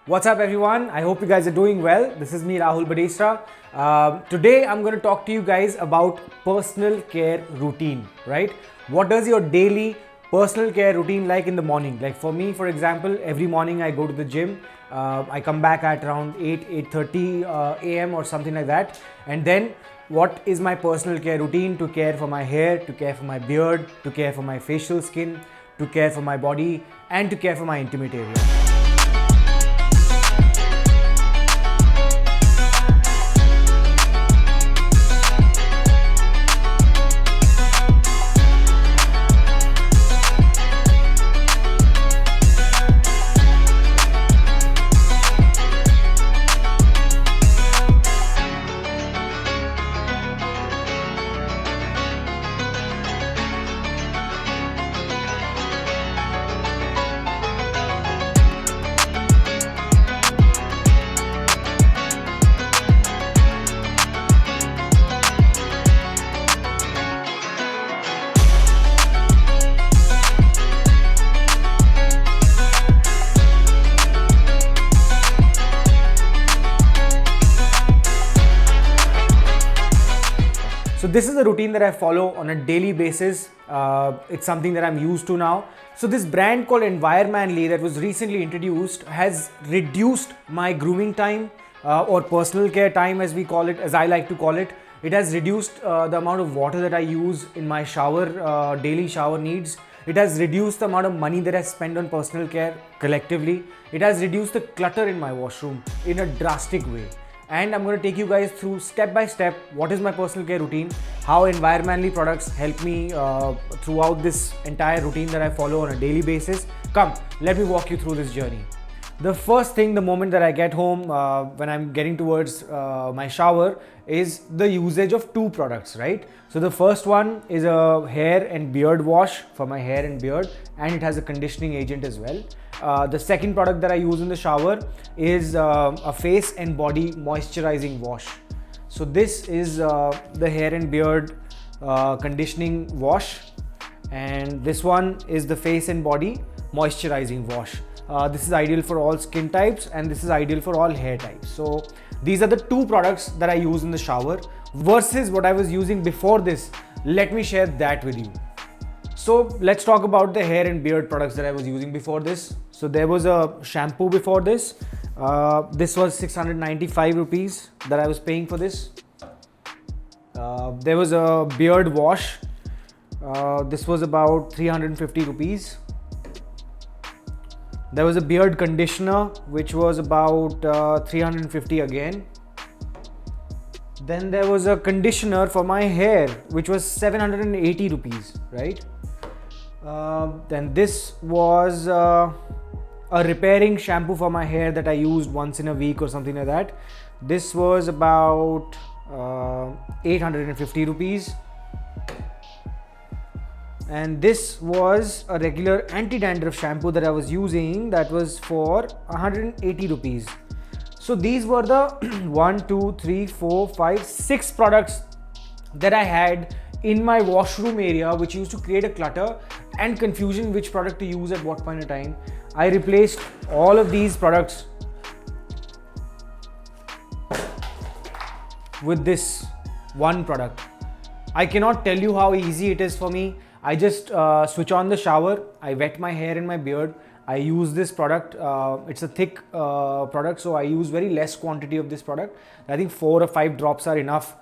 What's up everyone? I hope you guys are doing well. This is me Rahul Badesra. Today I'm going to talk to you guys about personal care routine, right? What does your daily personal care routine like in the morning? Like for me, for example, every morning I go to the gym. I come back at around 8:30 a.m. or something like that. And then what is my personal care routine to care for my hair, to care for my beard, to care for my facial skin, to care for my body, and to care for my intimate area. So this is a routine that I follow on a daily basis. It's something that I'm used to now. So this brand called Environmanly that was recently introduced has reduced my grooming time or personal care time, as we call it, as I like to call it. It has reduced the amount of water that I use in my shower, daily shower needs. It has reduced the amount of money that I spend on personal care collectively. It has reduced the clutter in my washroom in a drastic way. And I'm going to take you guys through step by step what is my personal care routine, how Environmanly products help me throughout this entire routine that I follow on a daily basis. Come, let me walk you through this journey. The first thing, the moment that I get home, when I'm getting towards my shower, is the usage of two products, right? So the first one is a hair and beard wash for my hair and beard, and it has a conditioning agent as well. The second product that I use in the shower is a face and body moisturizing wash. So this is the hair and beard conditioning wash, and this one is the face and body moisturizing wash. This is ideal for all skin types and this is ideal for all hair types. So these are the two products that I use in the shower versus what I was using before this. Let me share that with you. So let's talk about the hair and beard products that I was using before this. So there was a shampoo before this. This was 695 rupees that I was paying for this. There was a beard wash. This was about 350 rupees. There was a beard conditioner which was about 350 again. Then there was a conditioner for my hair which was 780 rupees, right? Then this was a repairing shampoo for my hair that I used once in a week or something like that. This was about 850 rupees. And this was a regular anti-dandruff shampoo that I was using that was for 180 rupees. So these were the 1, 2, 3, 4, 5, 6 products that I had in my washroom area, which used to create a clutter and confusion which product to use at what point in time. I replaced all of these products with this one product. I cannot tell you how easy it is for me. I just switch on the shower, I wet my hair and my beard, I use this product. It's a thick product, so I use very less quantity of this product. I think 4 or 5 drops are enough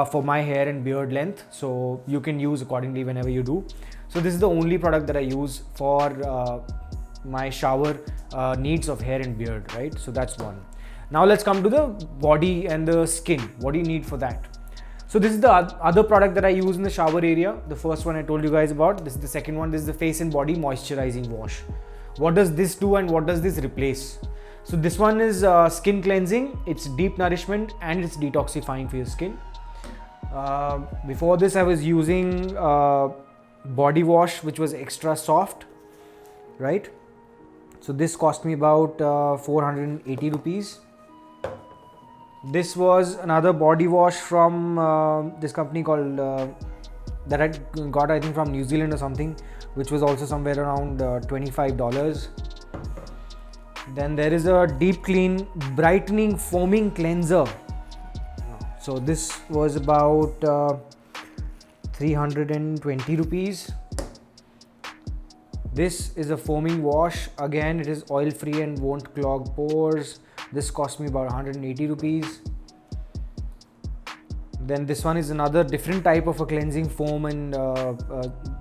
for my hair and beard length, so you can use accordingly whenever you do. So this is the only product that I use for my shower needs of hair and beard, right? So that's one. Now let's come to the body and the skin. What do you need for that? So this is the other product that I use in the shower area. The first one I told you guys about. This is the second one. This is the face and body moisturizing wash. What does this do and what does this replace? So this one is skin cleansing. It's deep nourishment and it's detoxifying for your skin. Before this I was using body wash which was extra soft, right? So this cost me about 480 rupees. This was another body wash from this company called that I got, I think, from New Zealand or something, which was also somewhere around $25. Then there is a deep clean brightening foaming cleanser. So this was about 320 rupees. This is a foaming wash. Again, it is oil free and won't clog pores. This cost me about 180 rupees. Then this one is another different type of a cleansing foam and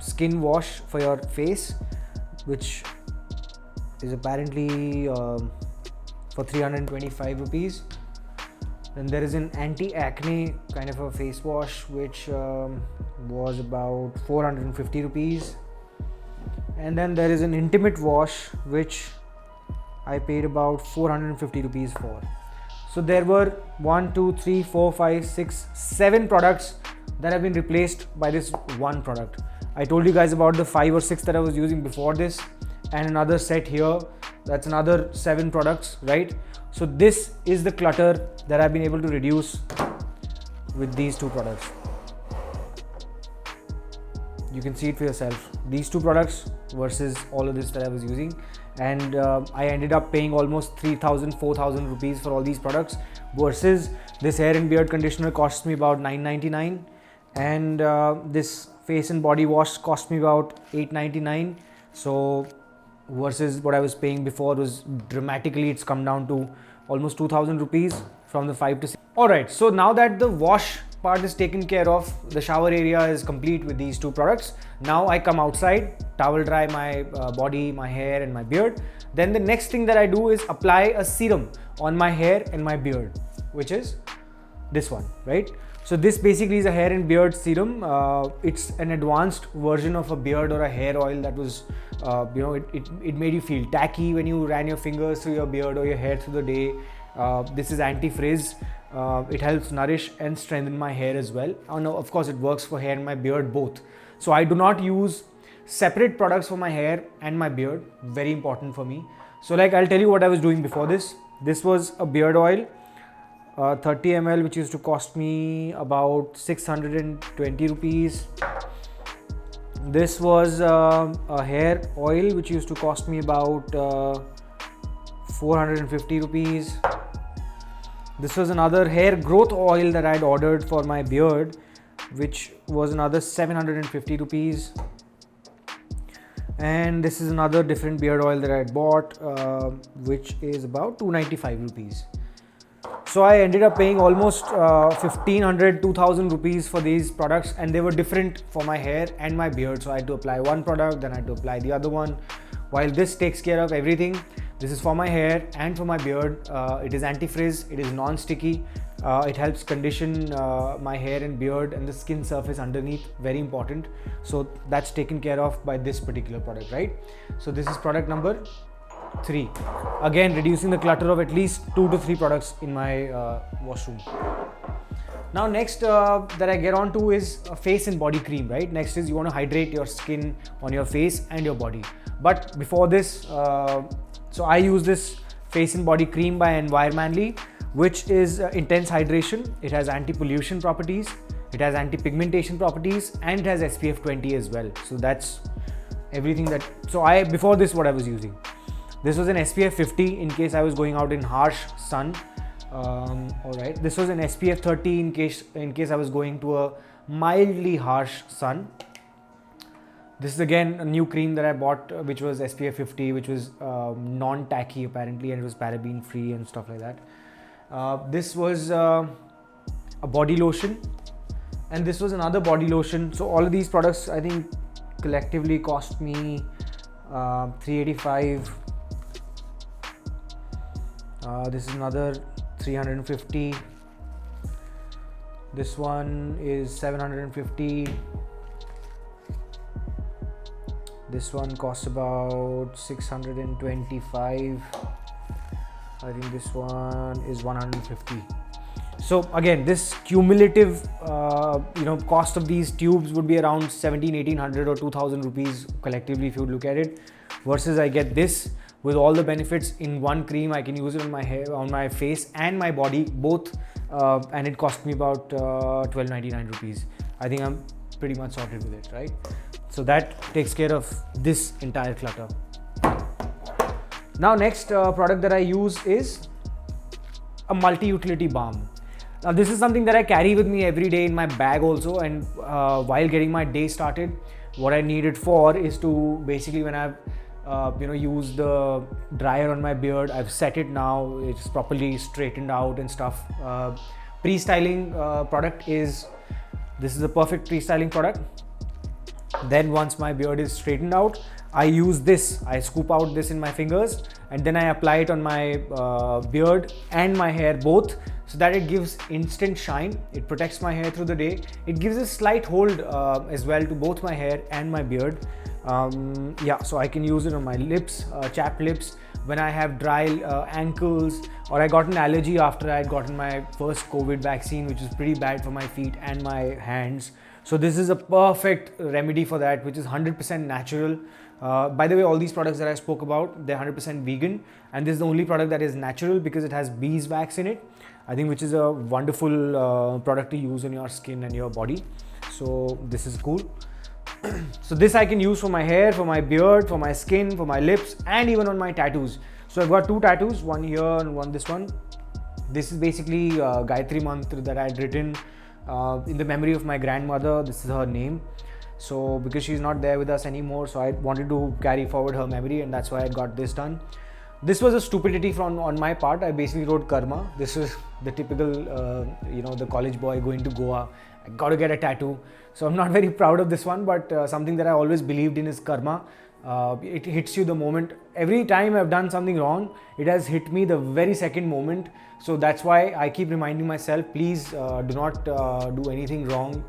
skin wash for your face, which is apparently for 325 rupees. Then there is an anti-acne kind of a face wash, which was about 450 rupees. And then there is an intimate wash, which I paid about 450 rupees for. So there were 1, 2, 3, 4, 5, 6, 7 products that have been replaced by this one product. I told you guys about the 5 or 6 that I was using before this, and another set here. That's another 7 products, right? So this is the clutter that I've been able to reduce with these 2 products. You can see it for yourself. These 2 products versus all of this that I was using. And I ended up paying almost 3,000, 4,000 rupees for all these products, versus this hair and beard conditioner cost me about 999, and this face and body wash cost me about 899. So versus what I was paying before was dramatically, it's come down to almost 2,000 rupees from the 5 to 6. Alright, so now that the wash part is taken care of, the shower area is complete with these 2 products. Now I come outside, towel dry my body, my hair and my beard. Then the next thing that I do is apply a serum on my hair and my beard, which is this one, right? So this basically is a hair and beard serum. It's an advanced version of a beard or a hair oil that was, it made you feel tacky when you ran your fingers through your beard or your hair through the day. This is anti-frizz. It helps nourish and strengthen my hair as well. And of course, it works for hair and my beard both. So I do not use separate products for my hair and my beard. Very important for me. So like, I'll tell you what I was doing before this. This was a beard oil, 30 ml, which used to cost me about 620 rupees. This was a hair oil, which used to cost me about 450 rupees. This was another hair growth oil that I had ordered for my beard, which was another 750 rupees. And this is another different beard oil that I had bought, which is about 295 rupees. So I ended up paying almost 1500, 2000 rupees for these products, and they were different for my hair and my beard. So I had to apply one product, then I had to apply the other one. While this takes care of everything, this is for my hair and for my beard. It is anti-frizz, it is non-sticky. It helps condition my hair and beard and the skin surface underneath, very important. So that's taken care of by this particular product, right? So this is product number 3. Again, reducing the clutter of at least 2 to 3 products in my washroom. Now next that I get on to is a face and body cream, right? Next is you want to hydrate your skin on your face and your body. But before this, so I use this face and body cream by Environmanly, which is intense hydration. It has anti-pollution properties, it has anti-pigmentation properties, and it has SPF 20 as well. So that's everything that, so before this, what I was using. This was an SPF 50 in case I was going out in harsh sun. Alright, this was an SPF 30 in case I was going to a mildly harsh sun. This is again a new cream that I bought, which was SPF 50, which was non-tacky apparently, and it was paraben free and stuff like that. This was a body lotion, and this was another body lotion. So all of these products I think collectively cost me 385. This is another 350. This one is 750. This one costs about 625. I think this one is 150. So again, this cumulative cost of these tubes would be around 1800 or 2000 rupees collectively if you look at it, versus I get this with all the benefits in one cream. I can use it on my hair, on my face and my body both, and it cost me about 1299 rupees. I think I'm pretty much sorted with it, right? So that takes care of this entire clutter. Now next product that I use is a multi-utility balm. Now this is something that I carry with me every day in my bag also, and while getting my day started, what I need it for is to basically, when I've used the dryer on my beard, I've set it now, it's properly straightened out and stuff. Pre-styling product is, this is a perfect pre-styling product. Then once my beard is straightened out, I use this, I scoop out this in my fingers and then I apply it on my beard and my hair both, so that it gives instant shine. It protects my hair through the day. It gives a slight hold as well to both my hair and my beard. So I can use it on my lips, chapped lips, when I have dry ankles, or I got an allergy after I had gotten my first COVID vaccine, which is pretty bad for my feet and my hands. So this is a perfect remedy for that, which is 100% natural. By the way, all these products that I spoke about, they're 100% vegan, and this is the only product that is natural because it has beeswax in it, I think, which is a wonderful product to use on your skin and your body. So this is cool. So this I can use for my hair, for my beard, for my skin, for my lips, and even on my tattoos. So I've got 2 tattoos, one here and one this one. This is basically Gayatri Mantra that I had written in the memory of my grandmother. This is her name. So because she's not there with us anymore, so I wanted to carry forward her memory, and that's why I got this done. This was a stupidity on my part. I basically wrote karma. This is the typical, the college boy going to Goa. I got to get a tattoo. So I'm not very proud of this one, but something that I always believed in is karma. It hits you the moment. Every time I've done something wrong, it has hit me the very second moment. So that's why I keep reminding myself, please do not do anything wrong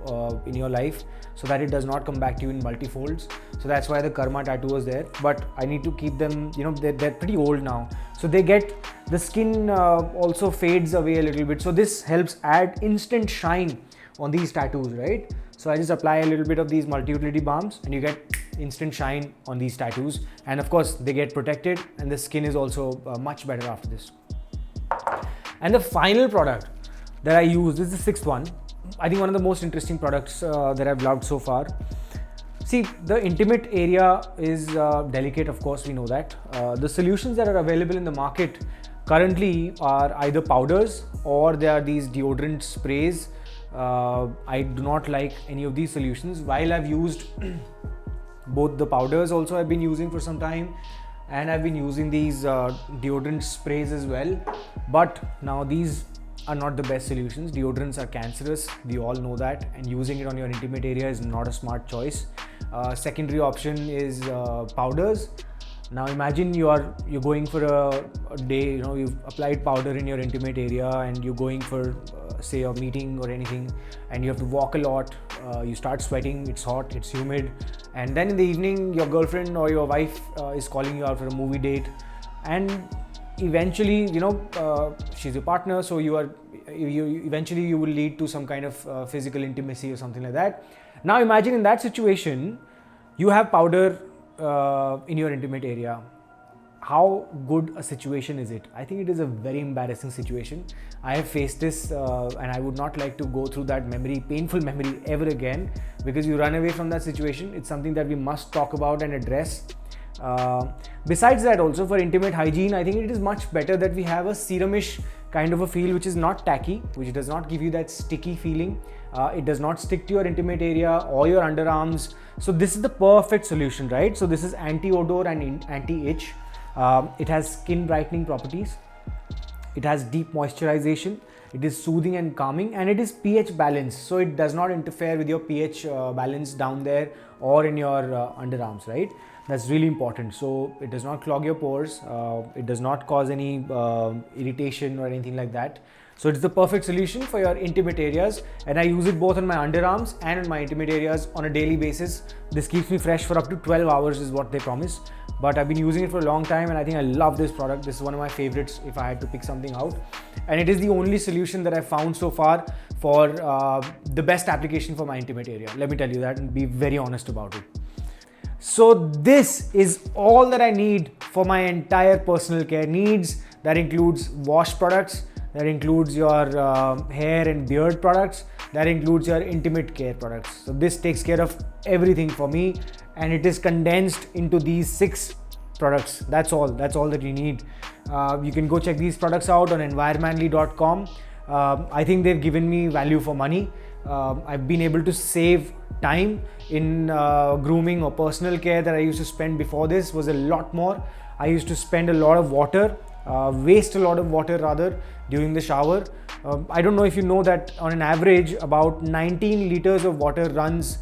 in your life, so that it does not come back to you in multifolds. So that's why the karma tattoo was there. But I need to keep them, they're pretty old now. So the skin also fades away a little bit. So this helps add instant shine on these tattoos, right? So I just apply a little bit of these multi-utility balms and you get instant shine on these tattoos. And of course they get protected, and the skin is also much better after this. And the final product that I use, this is the 6th one. I think one of the most interesting products that I've loved so far. See, the intimate area is delicate, of course, we know that. The solutions that are available in the market currently are either powders or they are these deodorant sprays. I do not like any of these solutions. While I've used both the powders also I've been using for some time, and I've been using these deodorant sprays as well. But now these are not the best solutions. Deodorants are cancerous, we all know that, and using it on your intimate area is not a smart choice. Secondary option is powders. Now imagine you're going for a day, you've applied powder in your intimate area and you're going for say a meeting or anything, and you have to walk a lot, you start sweating, it's hot, it's humid, and then in the evening your girlfriend or your wife is calling you out for a movie date, and eventually she's your partner, so you eventually you will lead to some kind of physical intimacy or something like that. Now imagine in that situation you have powder in your intimate area. How good a situation is it? I think it is a very embarrassing situation. I have faced this and I would not like to go through that painful memory ever again, because you run away from that situation. It's something that we must talk about and address. Besides that, also for intimate hygiene, I think it is much better that we have a serumish kind of a feel, which is not tacky, which does not give you that sticky feeling. It does not stick to your intimate area or your underarms. So this is the perfect solution, right? So this is anti-odor and anti-itch. It has skin brightening properties. It has deep moisturization. It is soothing and calming, and it is pH balanced. So it does not interfere with your pH balance down there or in your underarms, right? That's really important. So it does not clog your pores. It does not cause any irritation or anything like that. So it's the perfect solution for your intimate areas, and I use it both on my underarms and on my intimate areas on a daily basis. This keeps me fresh for up to 12 hours is what they promise. But I've been using it for a long time, and I think I love this product. This is one of my favorites if I had to pick something out. And it is the only solution that I've found so far for the best application for my intimate area. Let me tell you that and be very honest about it. So this is all that I need for my entire personal care needs. That includes wash products, that includes your hair and beard products, that includes your intimate care products. So this takes care of everything for me, and it is condensed into these 6 products. That's all that you need. You can go check these products out on environmanly.com. I think they've given me value for money. I've been able to save time in grooming or personal care that I used to spend before this was a lot more. I used to spend a lot of water, waste a lot of water rather, during the shower. I don't know if you know that on an average about 19 liters of water runs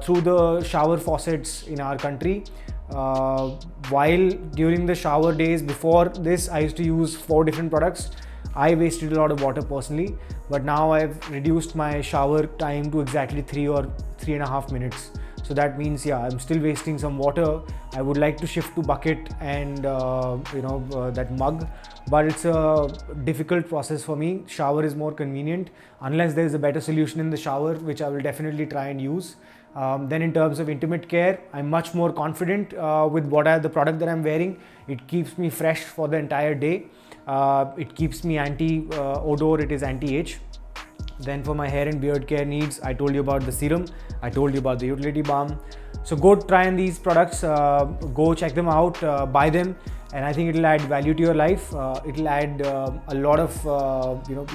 through the shower faucets in our country. While during the shower days before this, I used to use 4 different products. I wasted a lot of water personally, but now I've reduced my shower time to exactly 3 or 3.5 minutes. So that means, yeah, I'm still wasting some water. I would like to shift to bucket and that mug, but it's a difficult process for me. Shower is more convenient unless there's a better solution in the shower, which I will definitely try and use. Then in terms of intimate care, I'm much more confident with the product that I'm wearing. It keeps me fresh for the entire day. It keeps me anti-odor, it is anti-itch. Then for my hair and beard care needs, I told you about the serum, I told you about the utility balm. So go try on these products, go check them out, buy them, and I think it'll add value to your life. It'll add a lot of,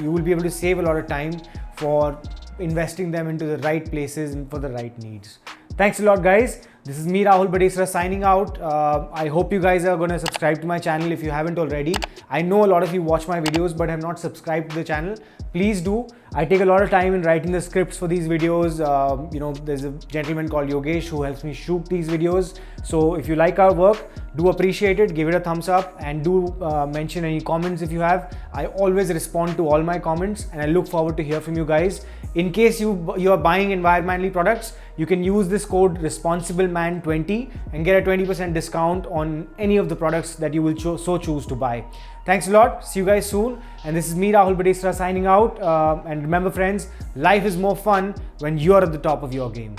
you will be able to save a lot of time for investing them into the right places and for the right needs. Thanks a lot, guys. This is me, Rahul Badesra, signing out. I hope you guys are going to subscribe to my channel if you haven't already. I know a lot of you watch my videos but have not subscribed to the channel. Please do. I take a lot of time in writing the scripts for these videos. There's a gentleman called Yogesh who helps me shoot these videos. So if you like our work, do appreciate it, give it a thumbs up, and do mention any comments if you have. I always respond to all my comments and I look forward to hear from you guys. In case you are buying Environmanly products, you can use this code RESPONSIBLEMAN20 and get a 20% discount on any of the products that you will choose to buy. Thanks a lot. See you guys soon. And this is me, Rahul Badesra, signing out. And remember, friends, life is more fun when you are at the top of your game.